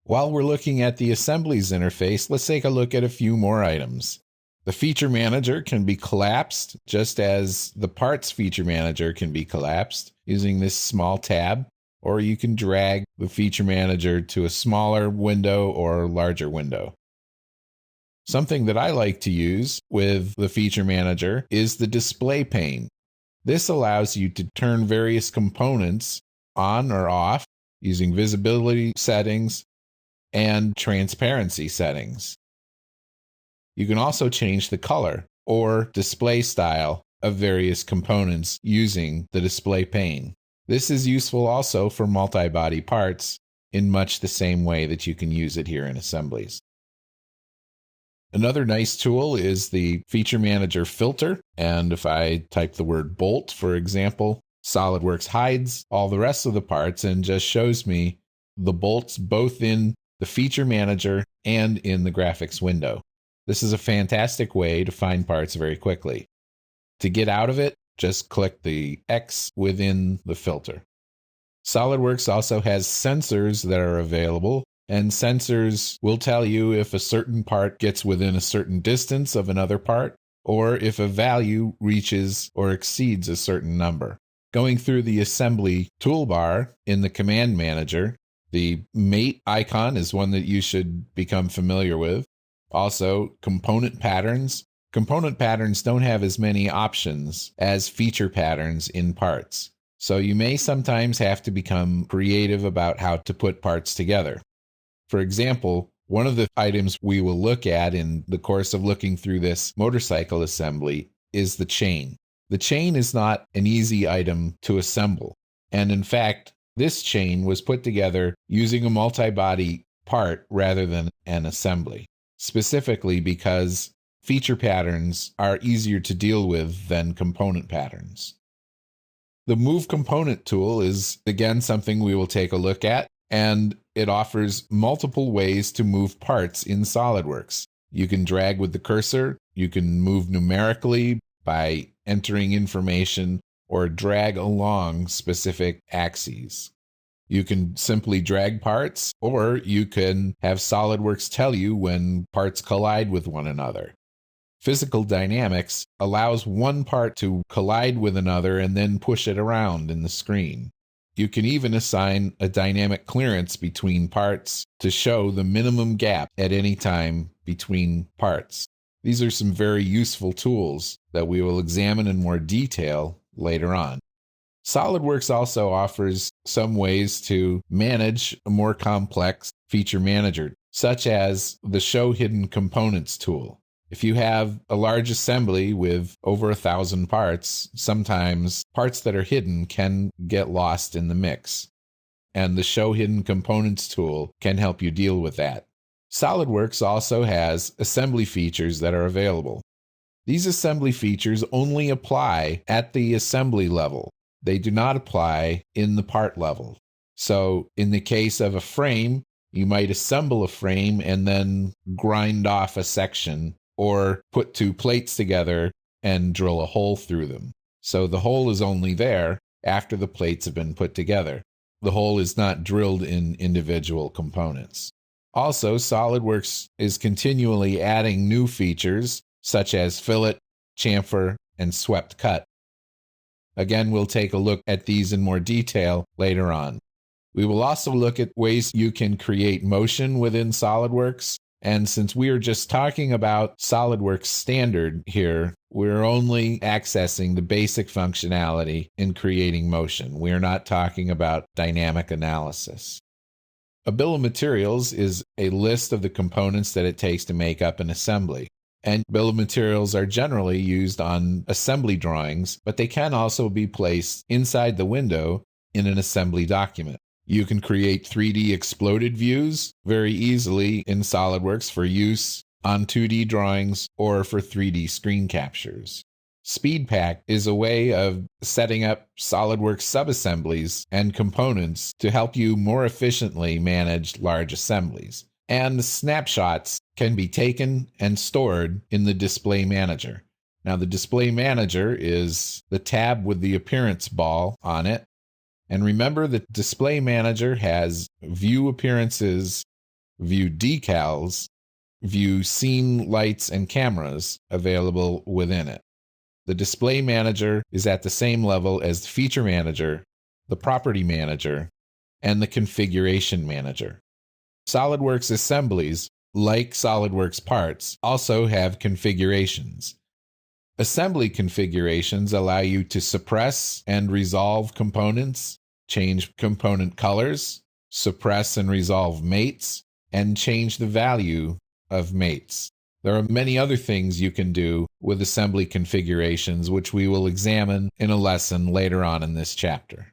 While we're looking at the Assemblies interface, let's take a look at a few more items. The Feature Manager can be collapsed, just as the Parts Feature Manager can be collapsed using this small tab, or you can drag the Feature Manager to a smaller window or larger window. Something that I like to use with the Feature Manager is the Display pane. This allows you to turn various components on or off using visibility settings and transparency settings. You can also change the color or display style of various components using the display pane. This is useful also for multi-body parts in much the same way that you can use it here in Assemblies. Another nice tool is the Feature Manager filter, and if I type the word bolt, for example, SOLIDWORKS hides all the rest of the parts and just shows me the bolts both in the Feature Manager and in the graphics window. This is a fantastic way to find parts very quickly. To get out of it, just click the X within the filter. SOLIDWORKS also has sensors that are available, and sensors will tell you if a certain part gets within a certain distance of another part, or if a value reaches or exceeds a certain number. Going through the assembly toolbar in the Command Manager, the mate icon is one that you should become familiar with. Also, component patterns. Component patterns don't have as many options as feature patterns in parts, so you may sometimes have to become creative about how to put parts together. For example, one of the items we will look at in the course of looking through this motorcycle assembly is the chain. The chain is not an easy item to assemble, and in fact, this chain was put together using a multi-body part rather than an assembly, specifically because feature patterns are easier to deal with than component patterns. The Move Component tool is, again, something we will take a look at, and it offers multiple ways to move parts in SOLIDWORKS. You can drag with the cursor, you can move numerically by entering information, or drag along specific axes. You can simply drag parts, or you can have SOLIDWORKS tell you when parts collide with one another. Physical dynamics allows one part to collide with another and then push it around in the screen. You can even assign a dynamic clearance between parts to show the minimum gap at any time between parts. These are some very useful tools that we will examine in more detail later on. SOLIDWORKS also offers some ways to manage a more complex feature manager, such as the Show Hidden Components tool. If you have a large assembly with over 1,000 parts, sometimes parts that are hidden can get lost in the mix, and the Show Hidden Components tool can help you deal with that. SOLIDWORKS also has assembly features that are available. These assembly features only apply at the assembly level. They do not apply in the part level. So in the case of a frame, you might assemble a frame and then grind off a section, or put two plates together and drill a hole through them. So the hole is only there after the plates have been put together. The hole is not drilled in individual components. Also, SOLIDWORKS is continually adding new features such as fillet, chamfer, and swept cut. Again, we'll take a look at these in more detail later on. We will also look at ways you can create motion within SOLIDWORKS. And since we are just talking about SOLIDWORKS Standard here, we're only accessing the basic functionality in creating motion. We are not talking about dynamic analysis. A bill of materials is a list of the components that it takes to make up an assembly. And bill of materials are generally used on assembly drawings, but they can also be placed inside the window in an assembly document. You can create 3D exploded views very easily in SOLIDWORKS for use on 2D drawings or for 3D screen captures. SpeedPack is a way of setting up SOLIDWORKS subassemblies and components to help you more efficiently manage large assemblies. And snapshots can be taken and stored in the Display Manager. Now, the Display Manager is the tab with the appearance ball on it. And remember that Display Manager has view appearances view decals, view scene lights and cameras available within it. The display manager is at the same level as the feature manager, the property manager, and the configuration manager. SOLIDWORKS assemblies, like SOLIDWORKS parts, also have configurations. Assembly configurations allow you to suppress and resolve components, change component colors, suppress and resolve mates, and change the value of mates. There are many other things you can do with assembly configurations, which we will examine in a lesson later on in this chapter.